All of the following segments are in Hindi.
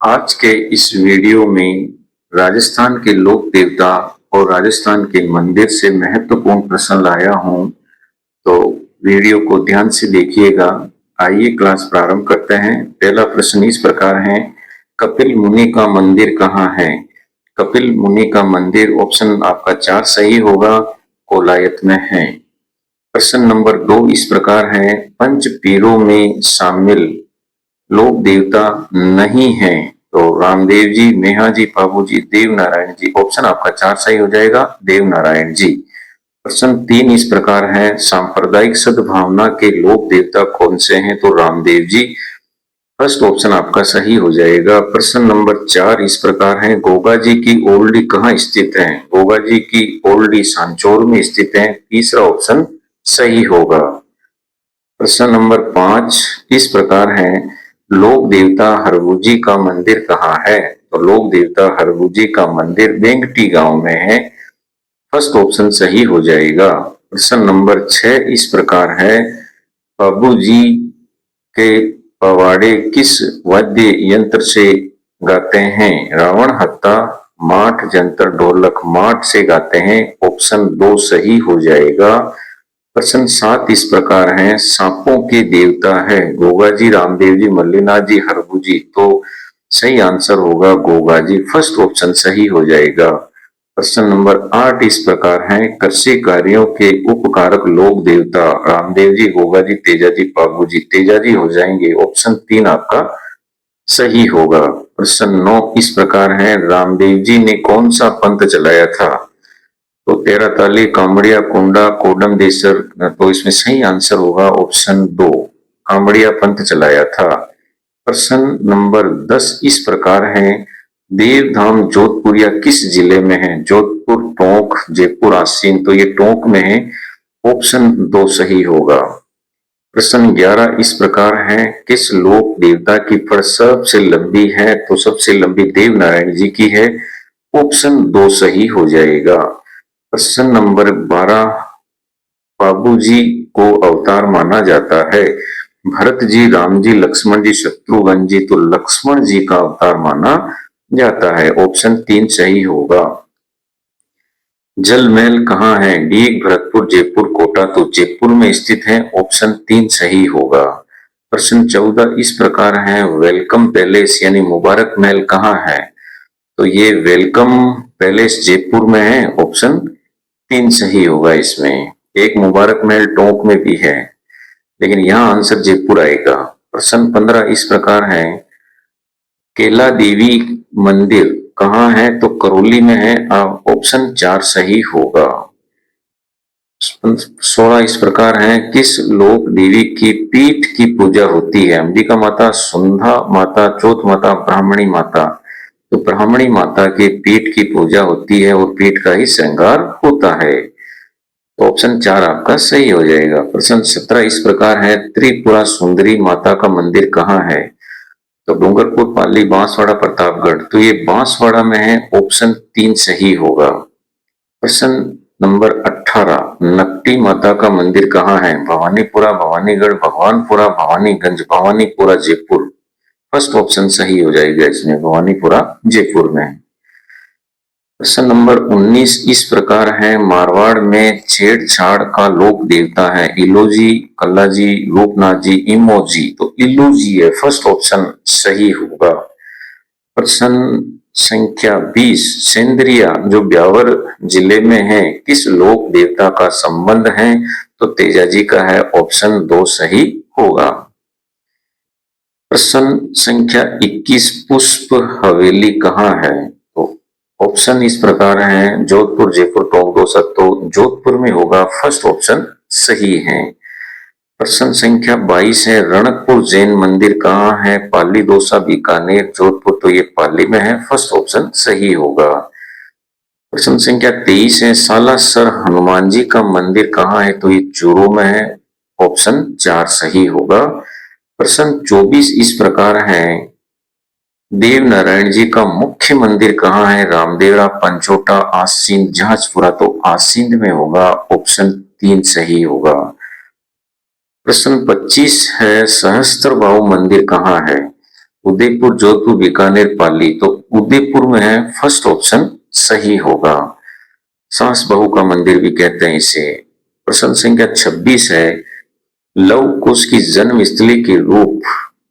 आज के इस वीडियो में राजस्थान के लोक देवता और राजस्थान के मंदिर से महत्वपूर्ण प्रश्न लाया हूं, तो वीडियो को ध्यान से देखिएगा। आइए क्लास प्रारंभ करते हैं। पहला प्रश्न इस प्रकार है, कपिल मुनि का मंदिर कहाँ है? कपिल मुनि का मंदिर ऑप्शन आपका 4 सही होगा, कोलायत में है। प्रश्न नंबर 2 इस प्रकार है, पंच पीरों में शामिल लोक देवता नहीं है तो रामदेव जी, मेहा जी, बाबू जी, देव नारायण जी। ऑप्शन आपका 4 सही हो जाएगा, देव नारायण जी। प्रश्न 3 इस प्रकार है, सांप्रदायिक सद्भावना के लोक देवता कौन से हैं? तो रामदेव जी। फर्स्ट ऑप्शन आपका सही हो जाएगा। प्रश्न नंबर 4 इस प्रकार है, गोगा जी की ओल्डी कहाँ स्थित है? गोगा जी की ओल्डी सांचौर में स्थित है। तीसरा ऑप्शन सही होगा। प्रश्न नंबर 5 इस प्रकार है, लोक देवता हरबूजी का मंदिर कहाँ है? तो लोक देवता हरबूजी का मंदिर वेंगटी गांव में है। फर्स्ट ऑप्शन सही हो जाएगा। प्रश्न नंबर 6 इस प्रकार है, बाबू जी के पवाड़े किस वाद्य यंत्र से गाते हैं? रावण हत्ता, माठ, जंतर, ढोलक। माठ से गाते हैं। ऑप्शन 2 सही हो जाएगा। प्रश्न 7 इस प्रकार है, सांपों के देवता है गोगा जी, रामदेव जी, मल्लीनाथ जी, हरबू जी। तो सही आंसर होगा गोगा जी। फर्स्ट ऑप्शन सही हो जाएगा। प्रश्न नंबर 8 इस प्रकार है, कृषि कार्यों के उपकारक लोक देवता रामदेव जी, गोगा जी, तेजा जी, पाबू जी। तेजा जी हो जाएंगे। ऑप्शन 3 आपका सही होगा। प्रश्न 9 इस प्रकार है, रामदेव जी ने कौन सा पंथ चलाया था? तो 13 ताली, कामड़िया, कुंडा, कोडम देसर। तो इसमें सही आंसर होगा ऑप्शन 2, कामड़िया पंथ चलाया था। प्रश्न नंबर 10 इस प्रकार है, देवधाम जोधपुरिया किस जिले में है? जोधपुर, टोंक, जयपुर, आसीन। तो ये टोंक में है। ऑप्शन 2 सही होगा। प्रश्न 11 इस प्रकार है, किस लोक देवता की फड़ सबसे लंबी है? तो सबसे लंबी देव नारायण जी की है। ऑप्शन 2 सही हो जाएगा। प्रश्न नंबर 12, बाबू जी को अवतार माना जाता है? भरत जी, राम जी, लक्ष्मण जी, शत्रुघ्न जी। तो लक्ष्मण जी का अवतार माना जाता है। ऑप्शन 3 सही होगा। जल महल कहाँ है? डीग, भरतपुर, जयपुर, कोटा। तो जयपुर में स्थित है। ऑप्शन 3 सही होगा। प्रश्न 14 इस प्रकार है, वेलकम पैलेस यानी मुबारक महल कहाँ है? तो ये वेलकम पैलेस जयपुर में है। ऑप्शन 3 सही होगा। इसमें एक मुबारक महल टोंक में भी है, लेकिन यहाँ आंसर जयपुर आएगा। प्रश्न 15 इस प्रकार है, केला देवी मंदिर कहाँ है? तो करौली में है। ऑप्शन 4 सही होगा। 16 इस प्रकार है, किस लोक देवी की पीठ की पूजा होती है? अंबिका माता, सुंधा माता, चौथ माता, ब्राह्मणी माता। तो ब्राह्मणी माता के पीठ की पूजा होती है और पीठ का ही श्रृंगार होता है। तो ऑप्शन 4 आपका सही हो जाएगा। प्रश्न 17 इस प्रकार है, त्रिपुरा सुंदरी माता का मंदिर कहाँ है? तो डूंगरपुर, पाली, बांसवाड़ा, प्रतापगढ़। तो ये बांसवाड़ा में है। ऑप्शन 3 सही होगा। प्रश्न नंबर 18, नकटी माता का मंदिर कहाँ है? भवानीपुरा, भवानीगढ़, भगवानपुरा, भवानीगंज, भवानीपुरा, जयपुर। फर्स्ट ऑप्शन सही हो जाएगा इसमें, भवानीपुरा जयपुर में। प्रश्न नंबर 19 इस प्रकार है, मारवाड़ में छेड़छाड़ का लोक देवता है? इलोजी, कल्लाजी, रूपनाथ जी, इमोजी। तो इलोजी है। फर्स्ट ऑप्शन सही होगा। प्रश्न संख्या 20, सेंद्रिया जो ब्यावर जिले में है किस लोक देवता का संबंध है? तो तेजा जी का है। ऑप्शन 2 सही होगा। प्रश्न संख्या 21, पुष्प हवेली कहाँ है? तो ऑप्शन इस प्रकार है, जोधपुर, जयपुर, टोंक, दौसा। तो जोधपुर में होगा। फर्स्ट ऑप्शन सही है। प्रश्न संख्या 22 है, रणकपुर जैन मंदिर कहाँ है? पाली, दौसा, बीकानेर, जोधपुर। तो ये पाली में है। फर्स्ट ऑप्शन सही होगा। प्रश्न संख्या 23 है, सालासर हनुमान जी का मंदिर कहाँ है? तो ये चूरू में है। ऑप्शन 4 सही होगा। प्रश्न 24 इस प्रकार है, देव नारायण जी का मुख्य मंदिर कहाँ है? रामदेवरा, पंचोटा, आसीन, जहाजपुरा। तो आसीन में होगा। ऑप्शन 3 सही होगा। प्रश्न 25 है, सहस्त्रबाहु मंदिर कहाँ है? उदयपुर, जोधपुर, बीकानेर, पाली, तो उदयपुर में है, फर्स्ट ऑप्शन सही होगा। सास बहू का मंदिर भी कहते हैं इसे। प्रश्न संख्या 26 है, लव कुश की जन्म स्थली के रूप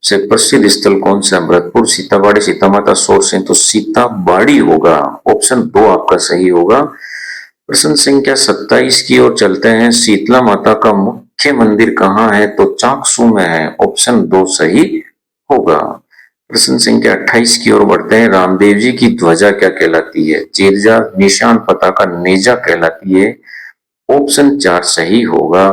से प्रसिद्ध स्थल कौन सा? भरतपुर, सीताबाड़ी, सीतामाता, सोरसिंह, तो सीताबाड़ी होगा। ऑप्शन 2 आपका सही होगा। प्रश्न संख्या 27 की ओर चलते हैं, शीतला माता का मुख्य मंदिर कहाँ है? तो चाकसू में है। ऑप्शन 2 सही होगा। प्रश्न संख्या 28 की ओर बढ़ते हैं, रामदेव जी की ध्वजा क्या कहलाती है? जेरजा, निशान, पताका, नेजा कहलाती है। ऑप्शन 4 सही होगा।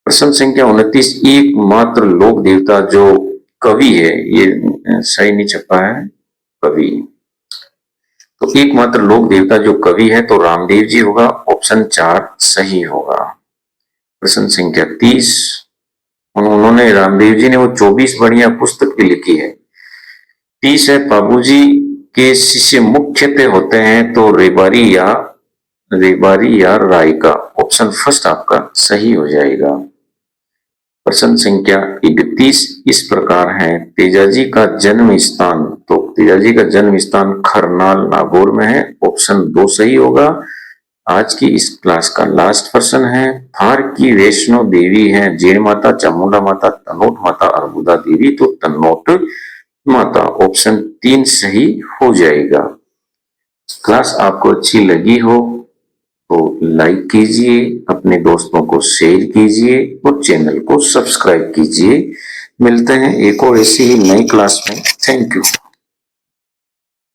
प्रश्न संख्या 29, एकमात्र लोक देवता जो कवि है, ये सही नहीं छपा है, कवि, तो एकमात्र लोक देवता जो कवि है तो रामदेव जी होगा। ऑप्शन 4 सही होगा। प्रश्न संख्या 30, उन्होंने, रामदेव जी ने वो 24 बढ़िया पुस्तक भी लिखी है। 30 है, बाबूजी के शिष्य मुख्यतः होते हैं तो रेबारी या राय का। ऑप्शन फर्स्ट आपका सही हो जाएगा। प्रश्न संख्या 31 इस प्रकार है, तेजाजी का जन्म स्थान, तो तेजाजी का जन्म स्थान खरनाल, नागौर में है। ऑप्शन 2 सही होगा। आज की इस क्लास का लास्ट प्रश्न है, थार की वैष्णो देवी है, जैन माता, चामुंडा माता, तनोट माता, अर्बुदा देवी, तो तनोट माता। ऑप्शन 3 सही हो जाएगा। क्लास आपको अच्छी लगी हो तो लाइक कीजिए, अपने दोस्तों को शेयर कीजिए और चैनल को सब्सक्राइब कीजिए। मिलते हैं एक और ऐसी ही नई क्लास में। Thank you.